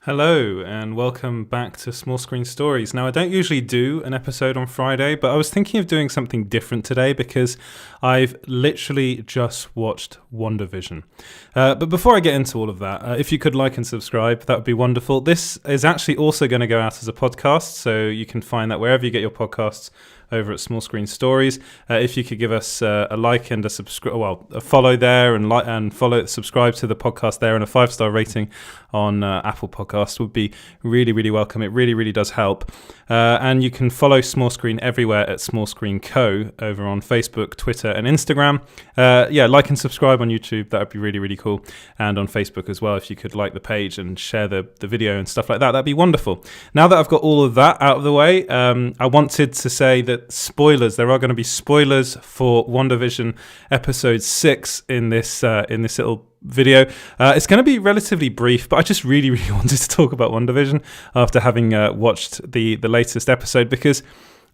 Hello and welcome back to Small Screen Stories. Now, I don't usually do an episode on Friday, but I was thinking of doing something different today because I've literally just watched WandaVision. But before I get into all of that, if you could like and subscribe, that would be wonderful. This is actually also going to go out as a podcast, so you can find that wherever you get your podcasts over at Small Screen Stories. If you could give us a like and a follow there, and subscribe to the podcast there, and a 5-star rating on Apple Podcasts would be really, really welcome. It really, really does help. And you can follow Small Screen everywhere at Small Screen Co. over on Facebook, Twitter, and Instagram. Like and subscribe on YouTube. That would be really, really cool. And on Facebook as well, if you could like the page and share the video and stuff like that, that'd be wonderful. Now that I've got all of that out of the way, I wanted to say that there are going to be spoilers for WandaVision episode 6 in this little video. It's going to be relatively brief, but I just really, really wanted to talk about WandaVision after having watched the latest episode, because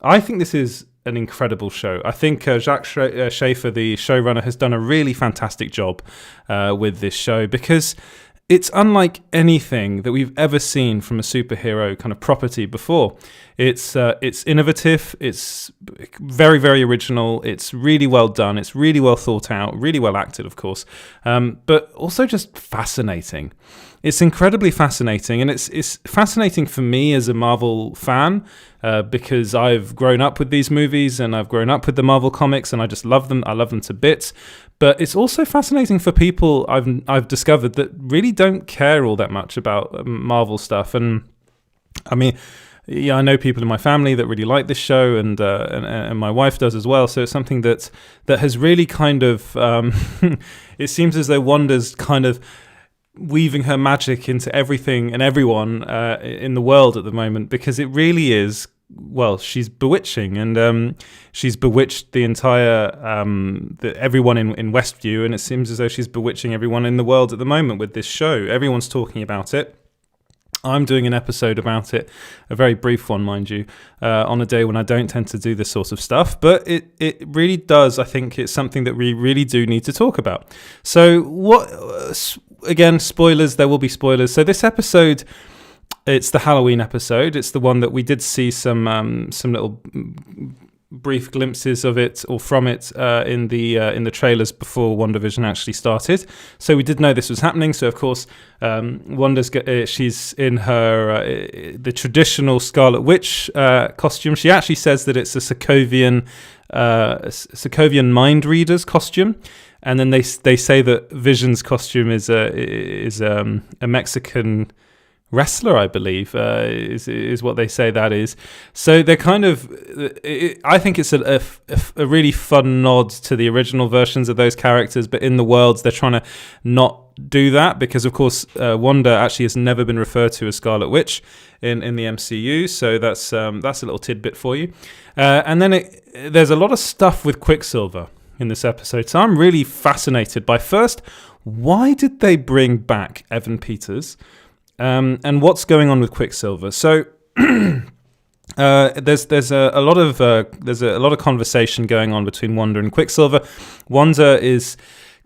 I think this is an incredible show. I think Jacques Schaefer, the showrunner, has done a really fantastic job with this show, because it's unlike anything that we've ever seen from a superhero kind of property before. It's innovative, it's very, very original, it's really well done, it's really well thought out, really well acted, of course, but also just fascinating. It's incredibly fascinating, and it's fascinating for me as a Marvel fan, because I've grown up with these movies and I've grown up with the Marvel comics, and I just love them. I love them to bits. But it's also fascinating for people I've discovered that really don't care all that much about Marvel stuff. And I mean, yeah, I know people in my family that really like this show, and my wife does as well. So it's something that has really kind of it seems as though Wanda's kind of weaving her magic into everything and everyone in the world at the moment, because it really is, well, she's bewitching, and she's bewitched the entire everyone in Westview, and it seems as though she's bewitching everyone in the world at the moment with this show. Everyone's talking about it. I'm doing an episode about it, a very brief one, mind you, on a day when I don't tend to do this sort of stuff. But it really does. I think it's something that we really do need to talk about. So again, spoilers. There will be spoilers. So this episode, it's the Halloween episode. It's the one that we did see some little brief glimpses of it or from it in the trailers before WandaVision actually started. So we did know this was happening. So of course, Wanda's she's in her the traditional Scarlet Witch costume. She actually says that it's a Sokovian mind reader's costume. And then they say that Vision's costume is a Mexican wrestler, I believe, is what they say that is. So they're kind of, I think it's a really fun nod to the original versions of those characters, but in the worlds they're trying to not do that, because of course Wanda actually has never been referred to as Scarlet Witch in the MCU. So that's a little tidbit for you. And then there's a lot of stuff with Quicksilver in this episode. So I'm really fascinated by, first, why did they bring back Evan Peters? And what's going on with Quicksilver? So there's a lot of conversation going on between Wanda and Quicksilver. Wanda is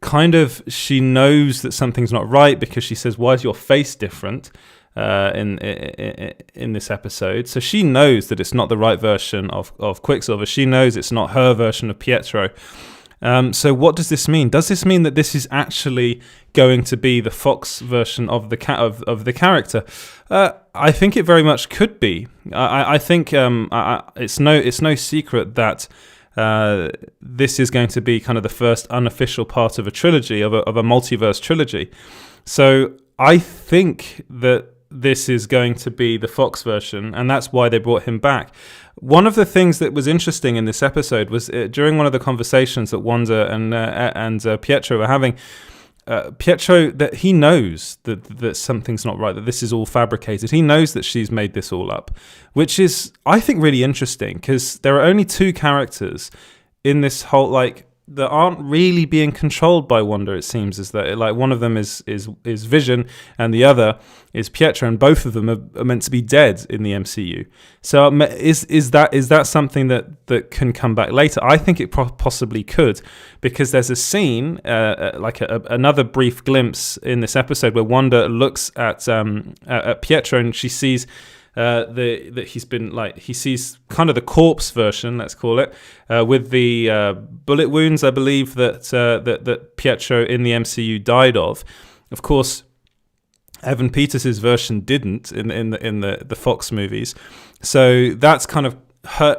kind of, she knows that something's not right, because she says, "Why is your face different?" in this episode. So she knows that it's not the right version of Quicksilver. She knows it's not her version of Pietro. So what does this mean? Does this mean that this is actually going to be the Fox version of the character? I think it very much could be. I think it's no secret that this is going to be kind of the first unofficial part of a trilogy, of a multiverse trilogy. So I think that this is going to be the Fox version, and that's why they brought him back. One of the things that was interesting in this episode was during one of the conversations that Wanda and Pietro were having, Pietro, that he knows that something's not right, that this is all fabricated. He knows that she's made this all up, which is, I think, really interesting, because there are only two characters in this whole, that aren't really being controlled by Wanda. It seems is that like one of them is Vision and the other is Pietro, and both of them are meant to be dead in the MCU. So is that something that can come back later? I think it possibly could, because there's a scene like another brief glimpse in this episode where Wanda looks at Pietro and she sees that he's been like, he sees kind of the corpse version, let's call it, with the bullet wounds, I believe that Pietro in the MCU died of. Of course, Evan Peters' version didn't in the Fox movies, so that's kind of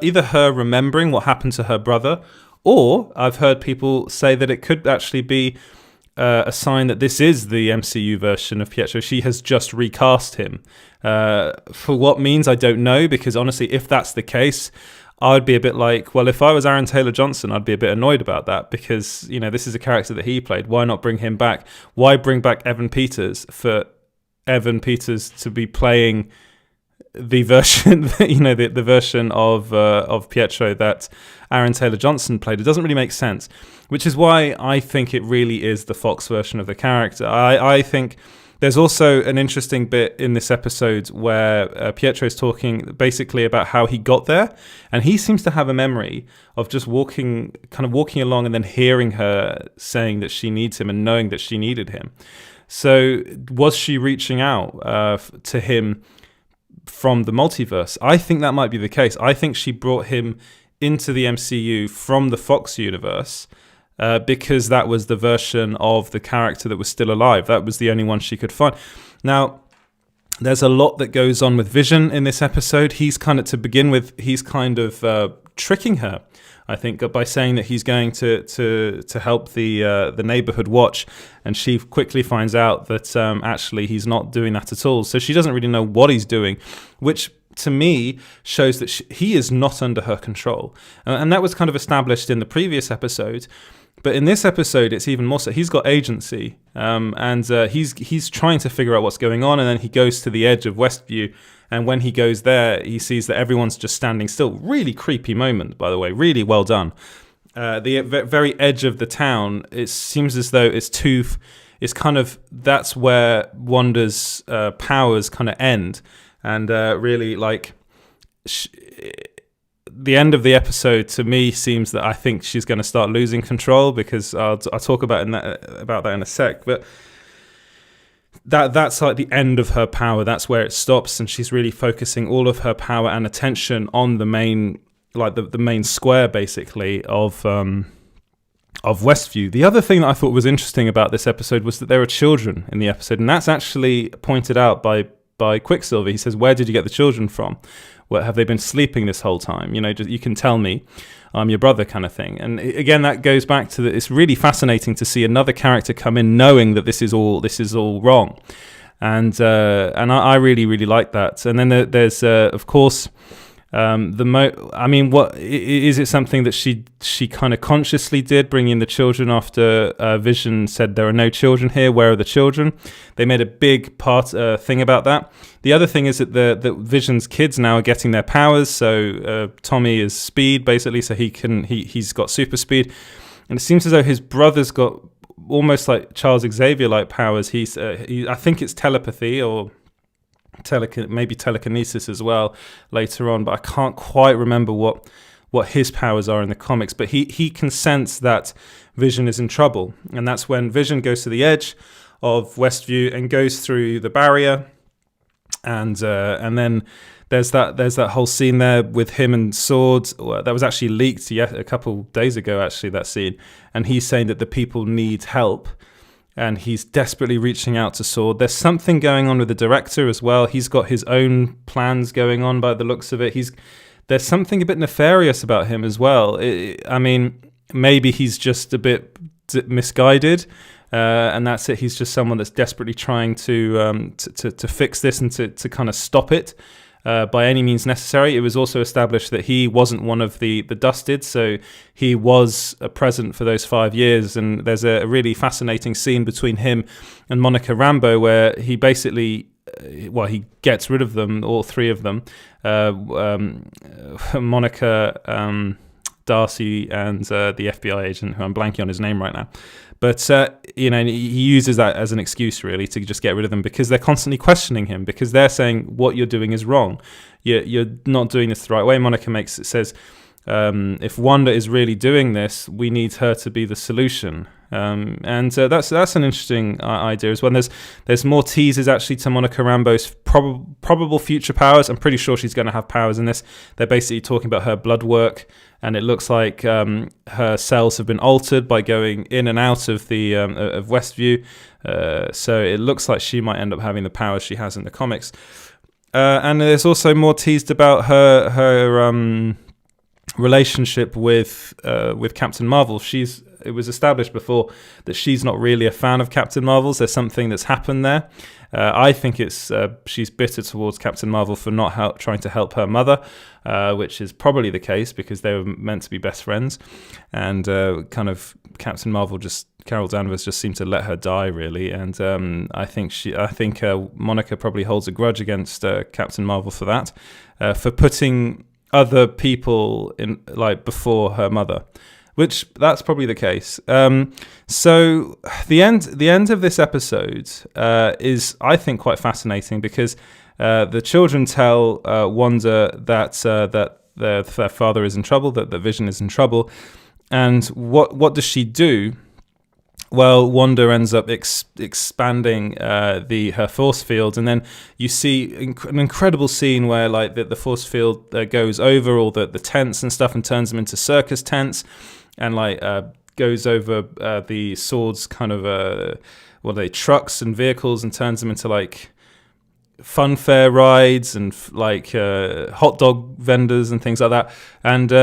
either her remembering what happened to her brother, or I've heard people say that it could actually be a sign that this is the MCU version of Pietro. She has just recast him. For what means, I don't know, because honestly, if that's the case, I'd be a bit like, well, if I was Aaron Taylor-Johnson, I'd be a bit annoyed about that, because, you know, this is a character that he played. Why not bring him back? Why bring back Evan Peters for Evan Peters to be playing the version, you know, the version of Pietro that Aaron Taylor-Johnson played? It doesn't really make sense, which is why I think it really is the Fox version of the character. I think there's also an interesting bit in this episode where Pietro is talking basically about how he got there, and he seems to have a memory of just walking along and then hearing her saying that she needs him and knowing that she needed him. So was she reaching out to him from the multiverse? I think that might be the case. I think she brought him into the MCU from the Fox universe because that was the version of the character that was still alive. That was the only one she could find. Now, there's a lot that goes on with Vision in this episode. He's kind of tricking her, I think, by saying that he's going to help the neighborhood watch, and she quickly finds out that actually he's not doing that at all. So she doesn't really know what he's doing, which to me shows that he is not under her control, and that was kind of established in the previous episode. But in this episode, it's even more so. He's got agency, and he's trying to figure out what's going on, and then he goes to the edge of Westview. And when he goes there, he sees that everyone's just standing still. Really creepy moment, by the way. Really well done. The very edge of the town, it seems as though it's kind of, that's where Wanda's powers kind of end. And really, like, the end of the episode, to me, seems that I think she's going to start losing control, because I'll talk about that in a sec. But that's like the end of her power. That's where it stops, and she's really focusing all of her power and attention on the main, like the main square, basically, of Westview. The other thing that I thought was interesting about this episode was that there are children in the episode, and that's actually pointed out by Quicksilver. He says, "Where did you get the children from? What, have they been sleeping this whole time? You know, you can tell me I'm your brother," kind of thing. And again, that goes back to it's really fascinating to see another character come in knowing that this is all wrong, and I really, really like that. And then there's of course what is it something that she kind of consciously did, bringing the children after Vision said there are no children here, where are the children? They made a big thing about that. The other thing is that the Vision's kids now are getting their powers. So Tommy is speed, basically, so he's got super speed, and it seems as though his brother's got almost like Charles Xavier like powers. I think it's telepathy or maybe telekinesis as well later on, but I can't quite remember what his powers are in the comics. But he can sense that Vision is in trouble, and that's when Vision goes to the edge of Westview and goes through the barrier, and then there's that whole scene there with him and Sword that was actually leaked a couple days ago, actually, that scene, and he's saying that the people need help. And he's desperately reaching out to Sword. There's something going on with the director as well. He's got his own plans going on by the looks of it. There's something a bit nefarious about him as well. Maybe he's just a bit misguided, and that's it. He's just someone that's desperately trying to fix this and to kind of stop it by any means necessary. It was also established that he wasn't one of the dusted, so he was present for those 5 years. And there's a really fascinating scene between him and Monica Rambeau where he basically, he gets rid of them, all three of them. Monica, Darcy and the FBI agent, who I'm blanking on his name right now. But, he uses that as an excuse, really, to just get rid of them, because they're constantly questioning him, because they're saying what you're doing is wrong. You're not doing this the right way. Monica says, if Wanda is really doing this, we need her to be the solution. And that's an interesting idea as well. And there's more teasers actually to Monica Rambeau's probable future powers. I'm pretty sure she's going to have powers in this. They're basically talking about her blood work, and it looks like her cells have been altered by going in and out of the of Westview. So it looks like she might end up having the powers she has in the comics. And there's also more teased about her relationship with Captain Marvel. It was established before that she's not really a fan of Captain Marvel's. There's something that's happened there. I think it's she's bitter towards Captain Marvel for not trying to help her mother, which is probably the case because they were meant to be best friends. And kind of Captain Marvel Carol Danvers just seemed to let her die, really. And I think Monica probably holds a grudge against Captain Marvel for that, for putting other people in before her mother, which that's probably the case. So the end of this episode is, I think, quite fascinating, because the children tell Wanda that their father is in trouble, that the Vision is in trouble, and what does she do? Well, Wanda ends up expanding her force field, and then you see an incredible scene where the force field goes over all the tents and stuff and turns them into circus tents, and goes over the Sword's kind of trucks and vehicles, and turns them into funfair rides and hot dog vendors and things like that. And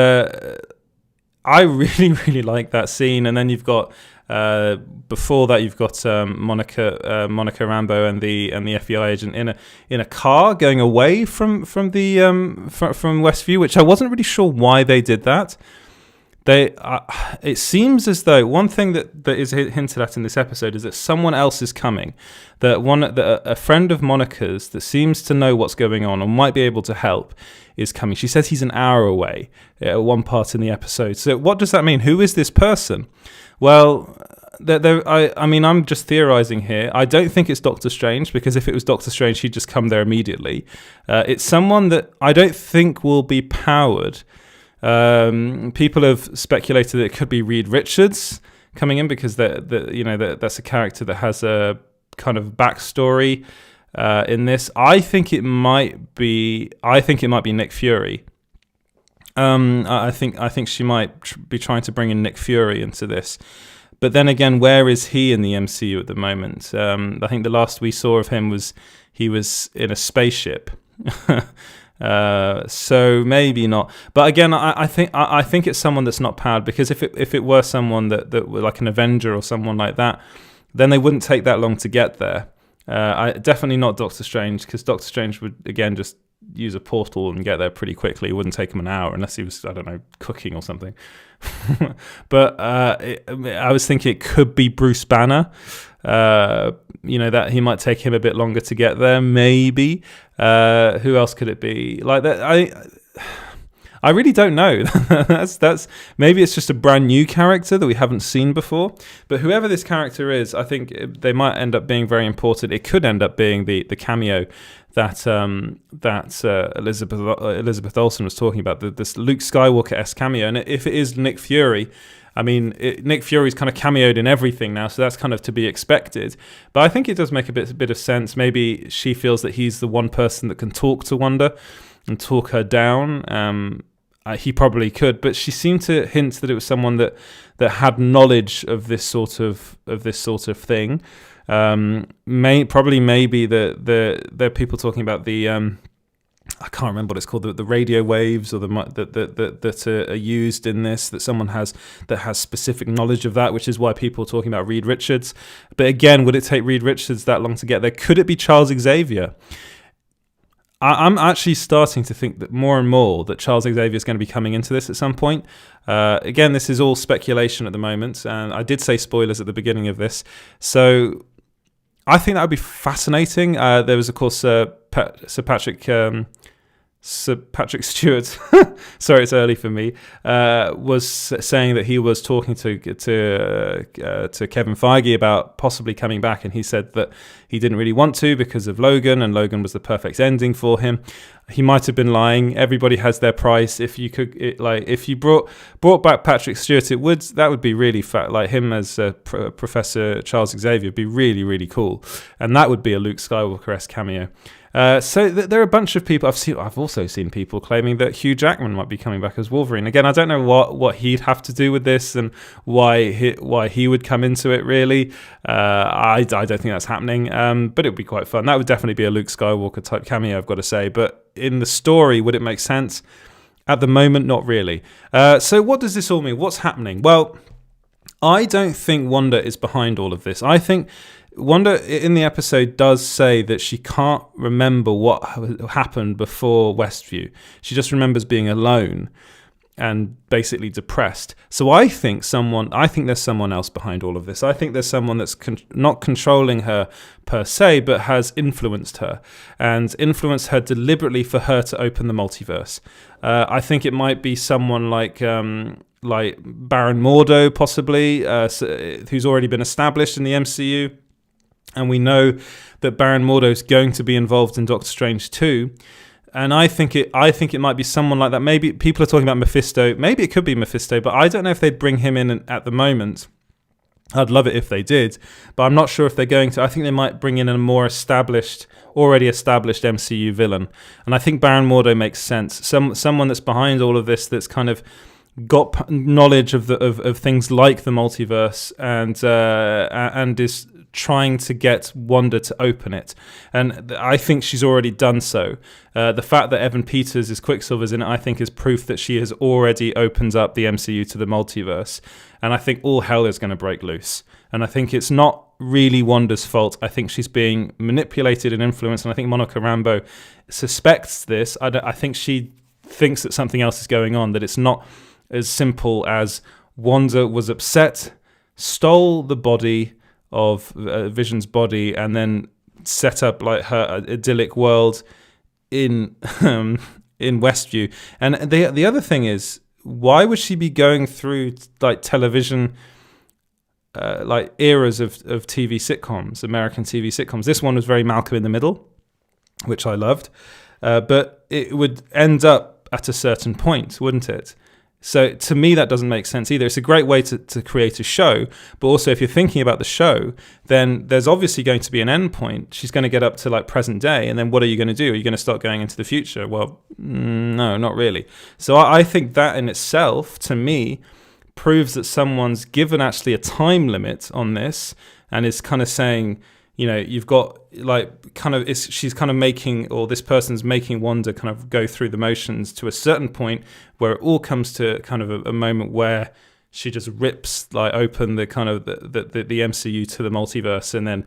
I really, really like that scene. And then you've got before that, you've got Monica Rambeau and the FBI agent in a car going away from Westview, which I wasn't really sure why they did that. It seems as though one thing that is hinted at in this episode is that someone else is coming, that a friend of Monica's that seems to know what's going on or might be able to help is coming. She says he's an hour away at one part in the episode. So what does that mean? Who is this person? Well, I'm just theorizing here. I don't think it's Doctor Strange, because if it was Doctor Strange, he'd just come there immediately. It's someone that I don't think will be powered. People have speculated that it could be Reed Richards coming in, because that's a character that has a kind of backstory in this. I think it might be Nick Fury. I think she might be trying to bring in Nick Fury into this. But then again, where is he in the MCU at the moment? I think the last we saw of him was he was in a spaceship. So maybe not. But again, I think it's someone that's not powered, because if it were someone that were like an Avenger or someone like that, then they wouldn't take that long to get there. Definitely not Doctor Strange, because Doctor Strange would again just use a portal and get there pretty quickly. It wouldn't take him an hour unless he was, I don't know, cooking or something. But I was thinking it could be Bruce Banner. That he might take him a bit longer to get there, maybe. Who else could it be? Like that, I really don't know. that's maybe it's just a brand new character that we haven't seen before. But whoever this character is, I think they might end up being very important. It could end up being the cameo that Elizabeth Olsen was talking about, this Luke Skywalker-esque cameo. And if it is Nick Fury, I mean, Nick Fury's kind of cameoed in everything now, so that's kind of to be expected. But I think it does make a bit of sense. Maybe she feels that he's the one person that can talk to Wanda and talk her down. He probably could, but she seemed to hint that it was someone that had knowledge of this sort of thing. Maybe the people talking about the I can't remember what it's called, the radio waves or that are used in this, that someone has specific knowledge of that, which is why people are talking about Reed Richards. But again, would it take Reed Richards that long to get there? Could it be Charles Xavier? I'm actually starting to think that more and more that Charles Xavier is going to be coming into this at some point. Again, this is all speculation at the moment, and I did say spoilers at the beginning of this, so I think that would be fascinating. There was, of course, Sir Patrick Sir Patrick Stewart, sorry, it's early for me, was saying that he was talking to Kevin Feige about possibly coming back, and he said that he didn't really want to because of Logan, and Logan was the perfect ending for him. He might have been lying. Everybody has their price. If you could, if you brought back Patrick Stewart, that would be really fat. Like him as Professor Charles Xavier would be really, really cool, and that would be a Luke Skywalker-esque cameo. So there are a bunch of people I've also seen people claiming that Hugh Jackman might be coming back as Wolverine. Again, I don't know what he'd have to do with this and why he would come into it. Really, I don't think that's happening. But it would be quite fun. That would definitely be a Luke Skywalker type cameo, I've got to say. But in the story, would it make sense? At the moment, not really. So what does this all mean? What's happening? Well, I don't think Wanda is behind all of this. I think Wanda in the episode does say that she can't remember what happened before Westview. She just remembers being alone and basically depressed. So I think there's someone else behind all of this. I think there's someone that's not controlling her per se, but has influenced her and influenced her deliberately for her to open the multiverse. I think it might be someone like Baron Mordo, possibly, who's already been established in the MCU. And we know that Baron Mordo is going to be involved in Doctor Strange 2. And I think it might be someone like that. Maybe people are talking about Mephisto. Maybe it could be Mephisto, but I don't know if they'd bring him in at the moment. I'd love it if they did, but I'm not sure if they're going to. I think they might bring in a more already established MCU villain. And I think Baron Mordo makes sense. Someone that's behind all of this, that's kind of got knowledge of things like the multiverse and is trying to get Wanda to open it. And I think she's already done so. The fact that Evan Peters is Quicksilver's in it, I think, is proof that she has already opened up the MCU to the multiverse. And I think all hell is going to break loose. And I think it's not really Wanda's fault. I think she's being manipulated and influenced. And I think Monica Rambeau suspects this. I think she thinks that something else is going on, that it's not as simple as Wanda was upset, stole the body of Vision's body, and then set up like her idyllic world in Westview. And the other thing is, why would she be going through like television like eras of TV sitcoms, American TV sitcoms? This one was very Malcolm in the Middle, which I loved, but it would end up at a certain point, wouldn't it? So to me, that doesn't make sense either. It's a great way to create a show, but also if you're thinking about the show, then there's obviously going to be an end point. She's going to get up to like present day, and then what are you going to do? Are you going to start going into the future? Well, no, not really. So I think that in itself, to me, proves that someone's given actually a time limit on this and is kind of saying, you know, you've got like kind of, she's kind of making, or this person's making Wanda kind of go through the motions to a certain point where it all comes to kind of a moment where she just rips like open the kind of the MCU to the multiverse, and then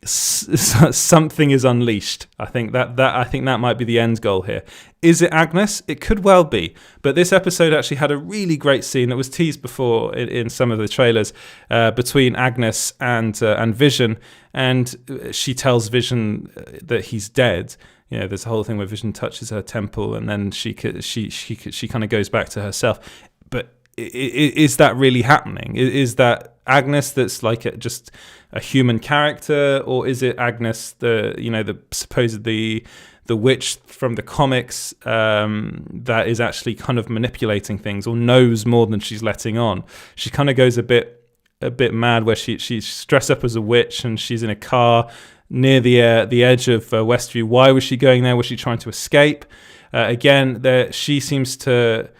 something is unleashed. I think that might be the end goal here. Is it Agnes? It could well be, but this episode actually had a really great scene that was teased before in some of the trailers between Agnes and Vision, and she tells Vision that he's dead. You know, there's a whole thing where Vision touches her temple, and then she kind of goes back to herself. But is that really happening? Is that Agnes that's like just a human character, or is it Agnes, the supposedly the witch from the comics that is actually kind of manipulating things or knows more than she's letting on? She kind of goes a bit mad where she's dressed up as a witch and she's in a car near the edge of Westview. Why was she going there? Was she trying to escape? Again, she seems to.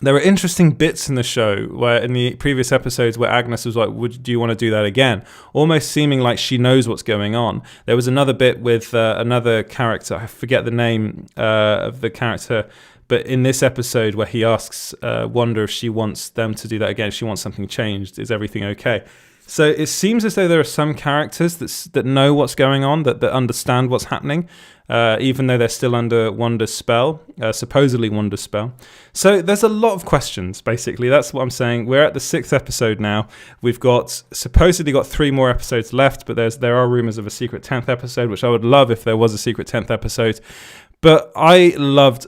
There are interesting bits in the show where, in the previous episodes, where Agnes was like, do you want to do that again? Almost seeming like she knows what's going on. There was another bit with another character. I forget the name of the character. But in this episode where he asks Wanda if she wants them to do that again, if she wants something changed, is everything okay? So it seems as though there are some characters that know what's going on, that understand what's happening, even though they're still under Wanda's spell, supposedly Wanda's spell. So there's a lot of questions, basically. That's what I'm saying. We're at the 6th episode now. We've supposedly got 3 more episodes left, but there are rumors of a secret 10th episode, which I would love if there was a secret 10th episode. But I loved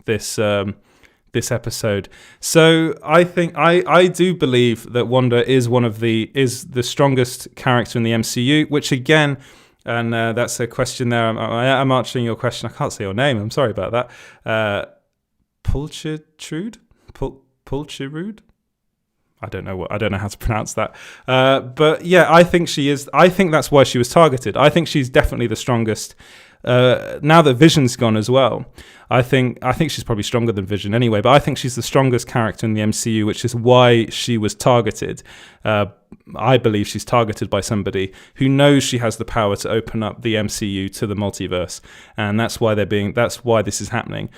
this episode. So I think I do believe that Wanda is the strongest character in the MCU, which again, and that's a question there. I'm answering your question. I can't say your name. I'm sorry about that. Pulchitrude? Pulchirud? I don't know how to pronounce that. But yeah, I think she is. I think that's why she was targeted. I think she's definitely the strongest. Now that Vision's gone as well, I think she's probably stronger than Vision anyway, but I think she's the strongest character in the MCU, which is why she was targeted. I believe she's targeted by somebody who knows she has the power to open up the MCU to the multiverse, and that's why this is happening.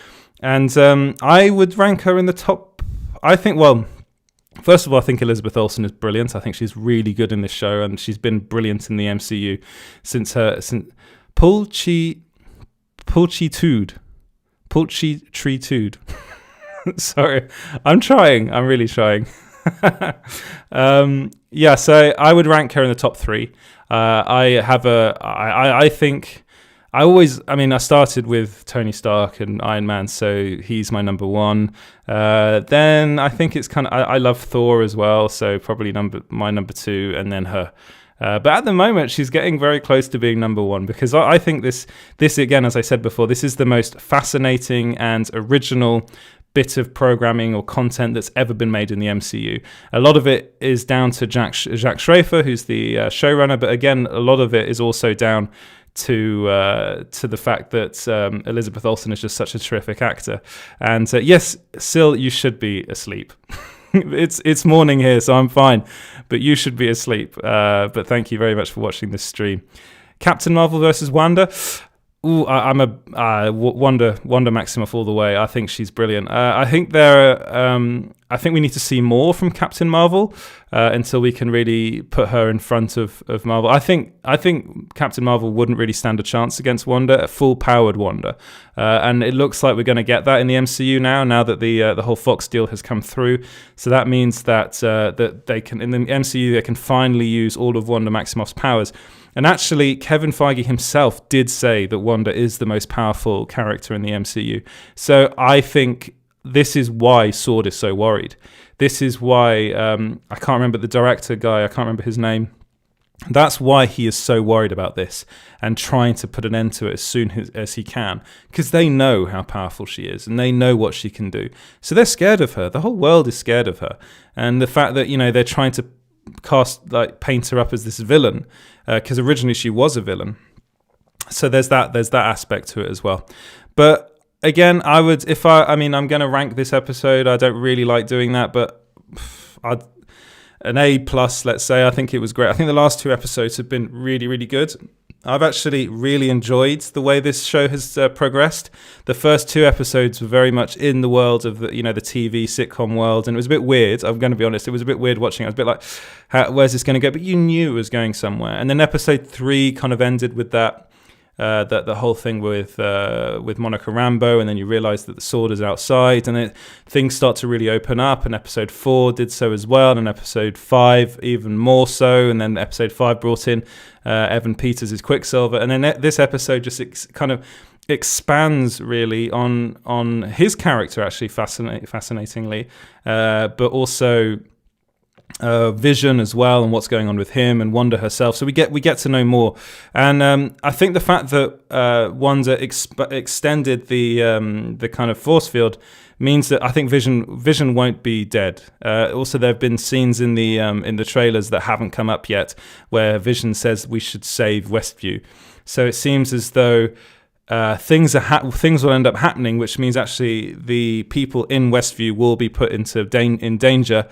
And I would rank her in the top. I think, well, first of all, I think Elizabeth Olsen is brilliant. I think she's really good in this show, and she's been brilliant in the MCU since Pulchitude. Sorry, I'm really trying. Yeah, so I would rank her in the top 3. I started with Tony Stark and Iron Man, so he's my number 1. Then I think it's I love Thor as well, so probably my number 2, and then her. But at the moment, she's getting very close to being number 1, because I think this again, as I said before, this is the most fascinating and original bit of programming or content that's ever been made in the MCU. A lot of it is down to Jack Schrafer, who's the showrunner, but again, a lot of it is also down to the fact that Elizabeth Olsen is just such a terrific actor. And yes, Sil, you should be asleep. It's morning here, so I'm fine, but you should be asleep. But thank you very much for watching this stream. Captain Marvel versus Wanda. Ooh, I'm a Wanda Maximoff all the way. I think she's brilliant. I think we need to see more from Captain Marvel until we can really put her in front of Marvel. I think Captain Marvel wouldn't really stand a chance against Wanda, a full-powered Wanda, and it looks like we're going to get that in the MCU now that the whole Fox deal has come through. So that means that they can, in the MCU, they can finally use all of Wanda Maximoff's powers. And actually, Kevin Feige himself did say that Wanda is the most powerful character in the MCU. So I think this is why Sword is so worried. This is why, I can't remember the director guy, I can't remember his name. That's why he is so worried about this and trying to put an end to it as soon as he can, because they know how powerful she is and they know what she can do. So they're scared of her. The whole world is scared of her. And the fact that, they're trying to paint her up as this villain, because originally she was a villain. So there's that aspect to it as well. But again, I'm going to rank this episode. I don't really like doing that, but an A+, let's say. I think it was great. I think the last 2 episodes have been really, really good. I've actually really enjoyed the way this show has progressed. The first 2 episodes were very much in the world of the TV sitcom world, and it was a bit weird. I'm going to be honest, it was a bit weird watching it. I was a bit like, where's this going to go? But you knew it was going somewhere. And then episode 3 kind of ended with that the whole thing with Monica Rambeau, and then you realise that the sword is outside, and things start to really open up. And episode 4 did so as well, and episode 5 even more so. And then episode 5 brought in Evan Peters as Quicksilver, and then this episode just kind of expands really on his character, actually fascinatingly, but also Vision as well, and what's going on with him, and Wanda herself. So we get to know more, and I think the fact that Wanda extended the kind of force field means that I think Vision won't be dead. Also, there have been scenes in the trailers that haven't come up yet where Vision says we should save Westview. So it seems as though things will end up happening, which means actually the people in Westview will be put in danger.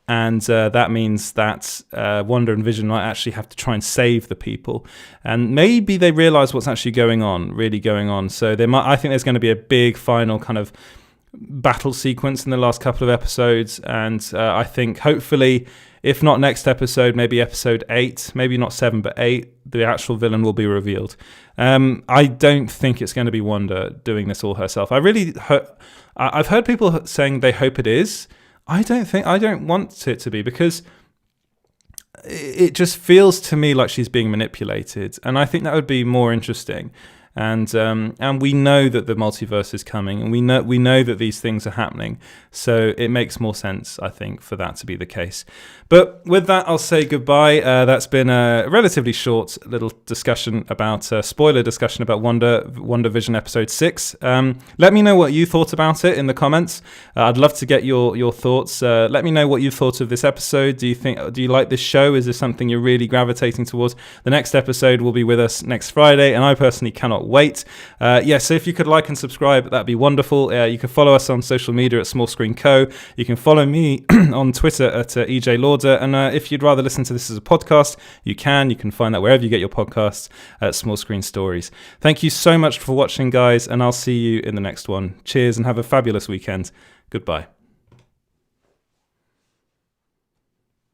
And that means that Wanda and Vision might actually have to try and save the people. And maybe they realise what's actually really going on. So I think there's going to be a big final kind of battle sequence in the last couple of episodes. And I think hopefully, if not next episode, maybe episode 8, maybe not 7, but 8, the actual villain will be revealed. I don't think it's going to be Wanda doing this all herself. I've heard people saying they hope it is. I don't want it to be, because it just feels to me like she's being manipulated, and I think that would be more interesting. and we know that the multiverse is coming, and we know that these things are happening. So it makes more sense, I think, for that to be the case. But with that, I'll say goodbye. That's been a relatively short little discussion about spoiler discussion about WandaVision episode 6. Let me know what you thought about it in the comments. I'd love to get your thoughts. Let me know what you thought of this episode. Do you like this show? Is this something you're really gravitating towards? The next episode will be with us next Friday, and I personally cannot wait. So if you could like and subscribe, that'd be wonderful. You can follow us on social media at Small Screen Co. You can follow me on Twitter at EJ Lauder. And if you'd rather listen to this as a podcast, you can find that wherever you get your podcasts at Small Screen Stories. Thank you so much for watching, guys, and I'll see you in the next one. Cheers and have a fabulous weekend. Goodbye.